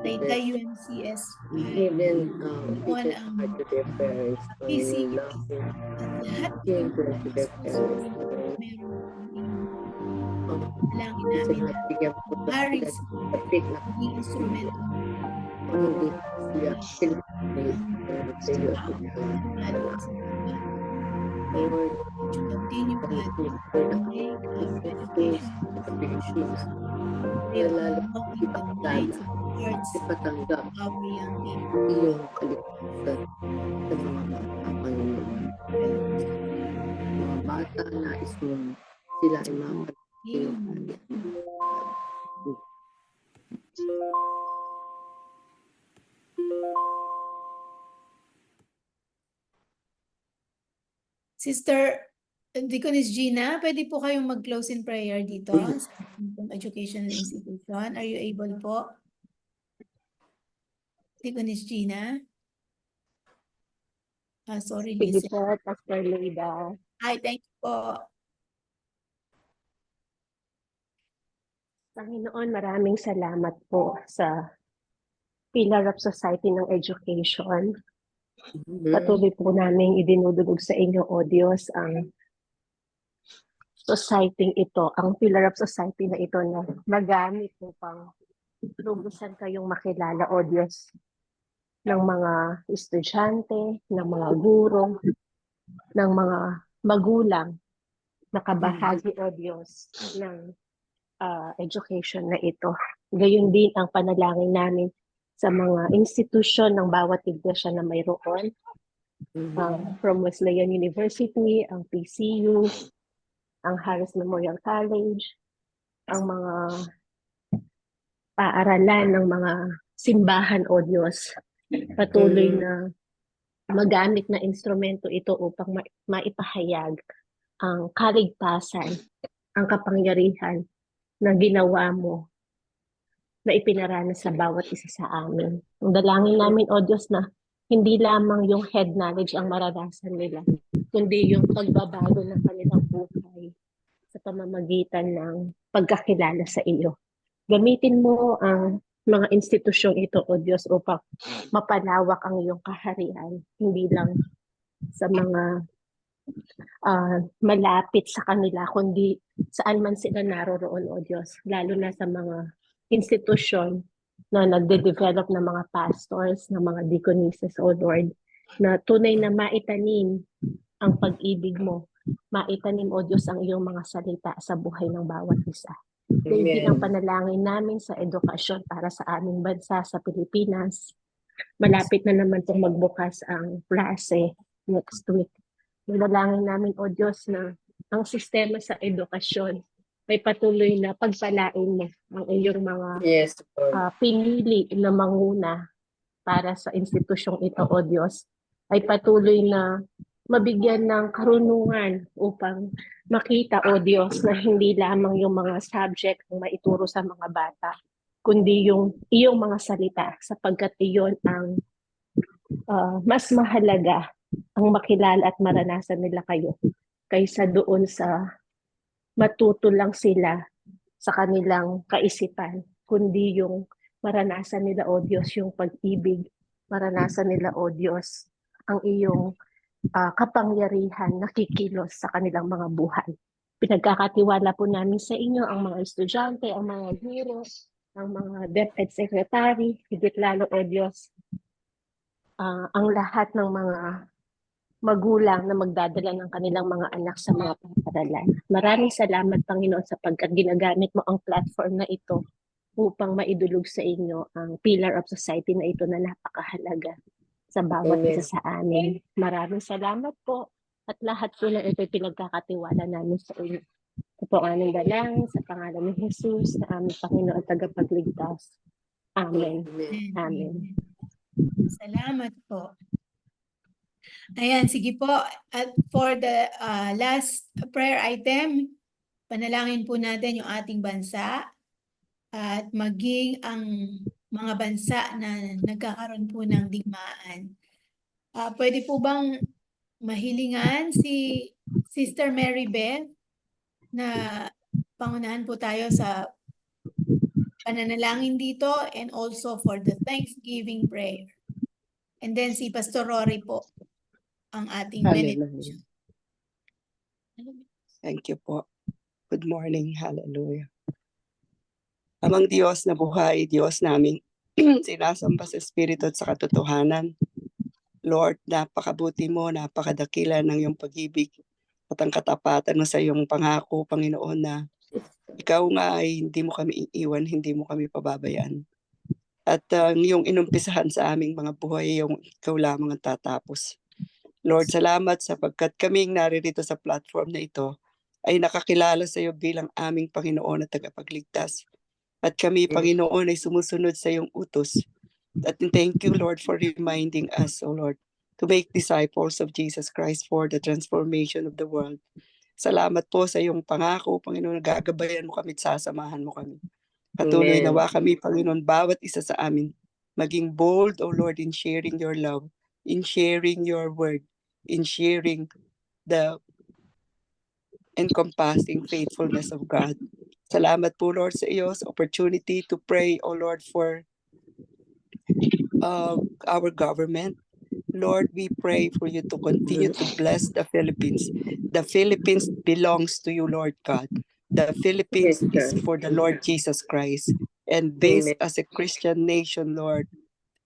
Speaker 1: Taytay
Speaker 2: health,
Speaker 1: UMCS,
Speaker 2: give them
Speaker 1: Panginoon
Speaker 2: teach
Speaker 1: ang
Speaker 2: heart to their parents,
Speaker 1: PCU,
Speaker 2: Lord, love them,
Speaker 1: at lahat
Speaker 2: give them to their
Speaker 1: schools
Speaker 2: parents,
Speaker 1: na meron
Speaker 2: Lord.
Speaker 1: dalangin
Speaker 2: Kasi
Speaker 1: namin
Speaker 2: lahat bigyan po sa
Speaker 1: Harris,
Speaker 2: sila kapit na
Speaker 1: maging instrumento
Speaker 2: kung hindi sila Pilipinas sa iyo at
Speaker 1: lalo na sa mga
Speaker 2: Lord,
Speaker 1: to continue, God,
Speaker 2: pag-ibig
Speaker 1: to
Speaker 2: po na
Speaker 1: make our
Speaker 2: schools
Speaker 1: education
Speaker 2: sa Pilipinas
Speaker 1: they
Speaker 2: na
Speaker 1: are
Speaker 2: lalo
Speaker 1: unlocking the minds and hearts
Speaker 2: ipatanggap
Speaker 1: of our young people.
Speaker 2: iyong kaligtasan sa mga bata, Panginoon. Mga bata na ismong sila ay mapag
Speaker 1: Sister Deaconess Gina, pwede po kayong mag-close in prayer dito sa educational institution. Are you able po? Deaconess Gina. Sorry,
Speaker 8: Sige
Speaker 1: Miss.
Speaker 8: po, Pastor Leida.
Speaker 1: Hi, thank you po.
Speaker 8: Panginoon, maraming salamat po sa Pillar of Society ng Education. Patuloy po namin idinudulog sa inyo, O Diyos, ang society ito, ang Pillar of Society na ito na magamit upang lubusan kayong makilala, O Diyos, ng mga estudyante, ng mga guro, ng mga magulang na kabahagi, O Diyos, ng education na ito. Gayon din ang panalangin namin sa mga institusyon ng bawat iglesia na mayroon. From Wesleyan University, ang PCU, ang Harris Memorial College, ang mga paaralan ng mga simbahan, O Diyos. Patuloy na magamit na instrumento ito upang maipahayag ang kaligtasan, ang kapangyarihan na ginawa mo na ipinaranas sa bawat isa sa amin. Ang dalangin namin, O Diyos, na hindi lamang yung head knowledge ang maranasan nila, kundi yung pagbabago ng kanilang buhay sa pamamagitan ng pagkakilala sa iyo. Gamitin mo ang mga institusyong ito, O Diyos, upang mapalawak ang iyong kaharian, hindi lang sa mga malapit sa kanila, kundi saan man sila naroroon, O Diyos, lalo na sa mga institusyon na nagde-develop ng mga pastors, ng mga deaconesses, O Lord, na tunay na maitanim ang pag-ibig mo, maitanim, O Diyos, ang iyong mga salita sa buhay ng bawat isa. Gayon din ang panalangin namin sa edukasyon para sa aming bansa sa Pilipinas. Malapit na naman itong magbukas ang klase next week. Manalangin namin, O Diyos, na ang sistema sa edukasyon ay patuloy na pagpalain mo ang iyong mga pinili na manguna para sa institusyong ito, O Diyos, ay patuloy na mabigyan ng karunungan upang makita, O Diyos, na hindi lamang yung mga subject ang maituro sa mga bata, kundi yung iyong mga salita, sapagkat iyon ang mas mahalaga ang makilala at maranasan nila kayo kaysa doon sa matuto lang sila sa kanilang kaisipan, kundi yung maranasan nila, O Diyos, yung pag-ibig, maranasan nila, O Diyos, ang iyong kapangyarihan na kikilos sa kanilang mga buhay. Pinagkakatiwala po namin sa inyo ang mga estudyante, ang mga guro, ang mga DepEd Secretary, higit lalo, O Diyos, ang lahat ng mga magulang na magdadala ng kanilang mga anak sa mga paaralan. Maraming salamat, Panginoon, sapagkat ginagamit mo ang platform na ito upang maidulog sa inyo ang Pillar of Society na ito na napakahalaga sa bawat isa sa amin. Maraming salamat po at lahat po na ito pinagkakatiwala namin sa inyo. Ito po ang aming dalangin sa pangalan ni Jesus na aming Panginoon at tagapagligtas. Amen. Amen.
Speaker 1: Salamat po. Ayan, sige po. At for the last prayer item, panalangin po natin yung ating bansa at maging ang mga bansa na nagkakaroon po ng digmaan. Pwede po bang mahilingan si Sister Mary Beth na pangunahan po tayo sa pananalangin dito and also for the Thanksgiving prayer. And then si Pastor Rory po ang ating benediction.
Speaker 9: Thank you po. Good morning. Hallelujah. Amang Diyos na buhay, Diyos namin, sinasamba sa Espiritu at sa katotohanan. Lord, napakabuti mo, napakadakila ng iyong pag-ibig at ang katapatan mo sa iyong pangako, Panginoon, na ikaw nga ay hindi mo kami iiwan, hindi mo kami pababayaan. At ang iyong inumpisahan sa aming mga buhay, yung ikaw lamang ang tatapos. Lord, salamat sapagkat kaming naririto sa platform na ito ay nakakilala sa iyo bilang aming Panginoon at tagapagligtas. At kami, Panginoon, ay sumusunod sa iyong utos. At thank you, Lord, for reminding us, O Lord, to make disciples of Jesus Christ for the transformation of the world. Salamat po sa iyong pangako, Panginoon, gagabayan mo kami at sasamahan mo kami. Patuloy nawa kami, Panginoon, bawat isa sa amin maging bold, O Lord, in sharing your love, in sharing your word, in sharing the encompassing faithfulness of God. Salamat po, Lord, sa iyo, sa opportunity to pray, O Lord, for our government. Lord, we pray for you to continue to bless the Philippines. The Philippines belongs to you, Lord God. The Philippines
Speaker 2: Yes,
Speaker 9: is
Speaker 2: God.
Speaker 9: for the Lord Jesus Christ. And this,
Speaker 2: Amen.
Speaker 9: as a Christian nation, Lord,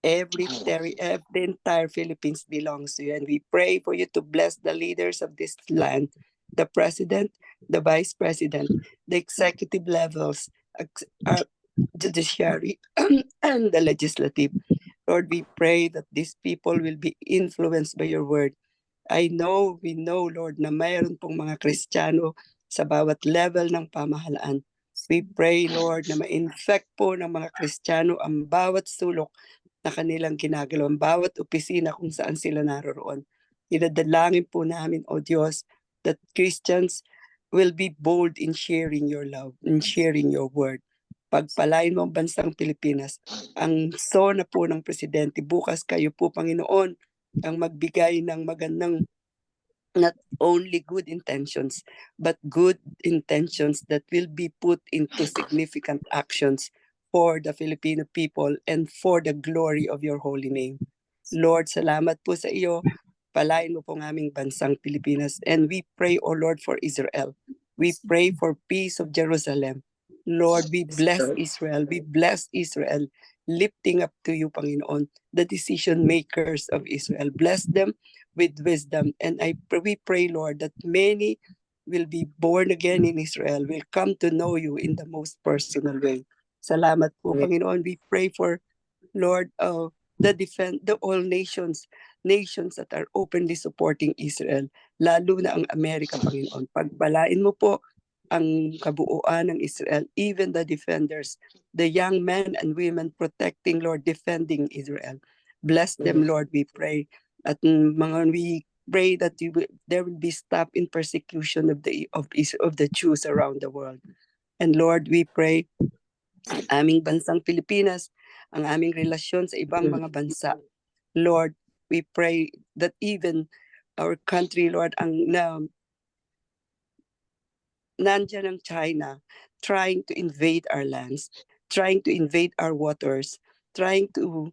Speaker 9: the entire Philippines belongs to you. And we pray for you to bless the leaders of this land, the president, the vice president, the executive levels, judiciary, and the legislative. Lord, we pray that these people will be influenced by your word. We know, Lord, na mayroon pong mga Kristiyano sa bawat level ng pamahalaan. We pray, Lord, na ma-infect po ng mga Kristiyano ang bawat sulok na kanilang ginagalaw, ang bawat opisina kung saan sila naroroon. Dinadalangin po namin, O Diyos, that Christians will be bold in sharing your love, in sharing your word. Pagpalain mo ang bansang Pilipinas. Ang sona po ng Presidente, bukas kayo po, Panginoon, ang magbigay ng magandang, not only good intentions, but good intentions that will be put into significant actions for the Filipino people and for the glory of your holy name. Lord, salamat po sa iyo. Palain mo po ng aming bansang Pilipinas. And we pray, O Lord, for Israel. We pray for peace of Jerusalem. Lord, we bless Israel. We bless Israel, lifting up to you, Panginoon, the decision makers of Israel. Bless them with wisdom. And we pray, Lord, that many will be born again in Israel, will come to know you in the most personal way. Salamat po, Panginoon. We pray for, Lord, the all nations that are openly supporting Israel, lalo na ang Amerika, Panginoon. Pagbalain mo po ang kabuuan ng Israel, even the defenders, the young men and women protecting, Lord, defending Israel. Bless them, Lord, we pray. At we pray that there will be stop in persecution of the Jews around the world. And Lord, we pray ang aming bansang Pilipinas, ang aming relasyon sa ibang mga bansa. Lord, we pray that even our country, Lord, nandiyan ang China trying to invade our lands, trying to invade our waters, trying to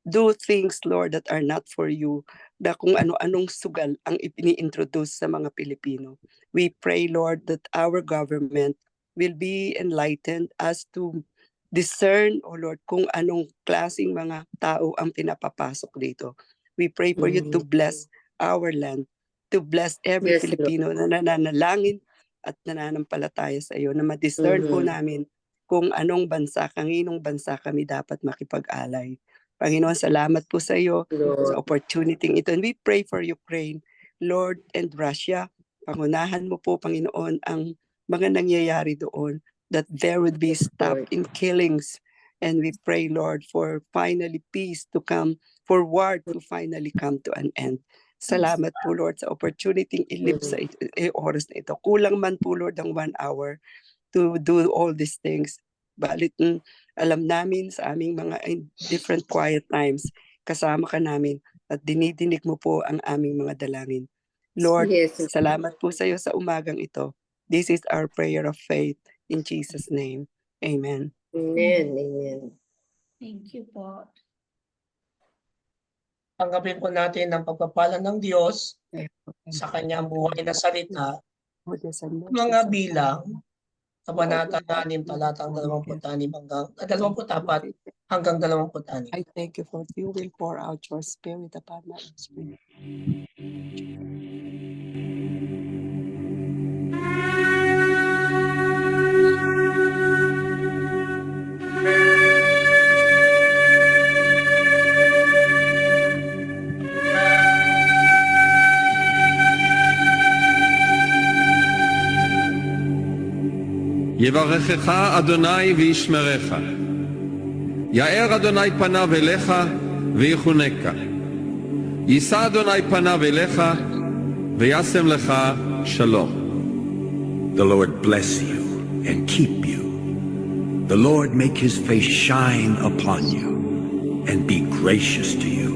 Speaker 9: do things, Lord, that are not for you, na kung ano-anong sugal ang ipini-introduce sa mga Pilipino. We pray, Lord, that our government will be enlightened as to discern, O Lord, kung anong klaseng mga tao ang pinapapasok dito. We pray for you to bless our land, to bless every Filipino na nananalangin at nananampalataya sa iyo, na ma-discern po namin kung anong bansa, kanginong bansa kami dapat makipag-alay. Panginoon, salamat po sa iyo, sa opportunity ito. And we pray for Ukraine, Lord, and Russia. Pangunahan mo po, Panginoon, ang mga nangyayari doon, that there would be stop in killings. And we pray, Lord, for finally peace to come, for war to finally come to an end. Salamat po, Lord, sa opportunity i-live sa oras na ito. Kulang man po, Lord, ng 1 hour to do all these things. Balit alam namin sa aming mga different quiet times, kasama ka namin at dinidinig mo po ang aming mga dalangin. Lord, salamat po sa iyo sa umagang ito. This is our prayer of faith in Jesus' name. Amen.
Speaker 2: Amen. Amen.
Speaker 1: Thank you po.
Speaker 10: Tanggapin po natin ang pagpapala ng Diyos sa kanyang buhay na salita. Mga bilang, kabanata 6, talatang 26 hanggang 26.
Speaker 9: I thank you for you will pour out your spirit upon my spirit.
Speaker 11: יברכך אדוני וישמרך. יאר אדוני פניו אליך ויחונקה. יישא אדוני פניו אליך וישם לך שלום.
Speaker 12: The Lord bless you and keep you. The Lord make his face shine upon you and be gracious to you.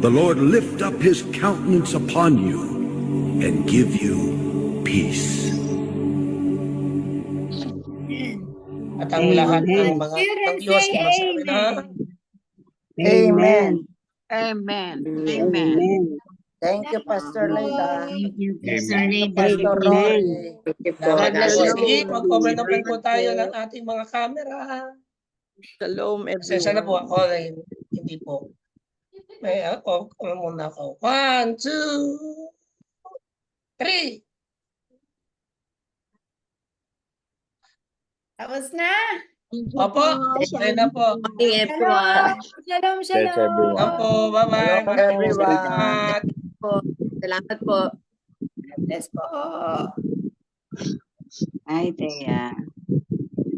Speaker 12: The Lord lift up his countenance upon you and give you peace.
Speaker 10: At ang lahat ng
Speaker 5: Amen.
Speaker 10: mga
Speaker 1: Children,
Speaker 10: ng Diyos
Speaker 1: say
Speaker 10: na magsabi na,
Speaker 3: Amen.
Speaker 5: Amen. Amen.
Speaker 3: Amen.
Speaker 13: Thank you, Pastor Leda.
Speaker 5: Thank you, Pastor
Speaker 2: Thank you,
Speaker 5: Leda.
Speaker 2: Pastor
Speaker 5: Amen.
Speaker 2: Rory.
Speaker 10: God
Speaker 2: God
Speaker 10: bless
Speaker 2: bless
Speaker 10: you.
Speaker 2: you.
Speaker 10: Sige, mag-cover na po tayo ng ating mga camera.
Speaker 3: Shalom,
Speaker 10: Pasensya na po
Speaker 3: everyone.
Speaker 10: ako rin. Hindi po. May ako muna ako. 1, 2, 3.
Speaker 1: Tapos na.
Speaker 10: Opo, okay na po.
Speaker 2: Morning, everyone.
Speaker 1: Shalom, shalom.
Speaker 10: Opo, bye-bye.
Speaker 2: Hello,
Speaker 10: Maraming
Speaker 2: everyone.
Speaker 10: salamat.
Speaker 2: Salamat po.
Speaker 1: God bless po.
Speaker 3: Ay, Thea.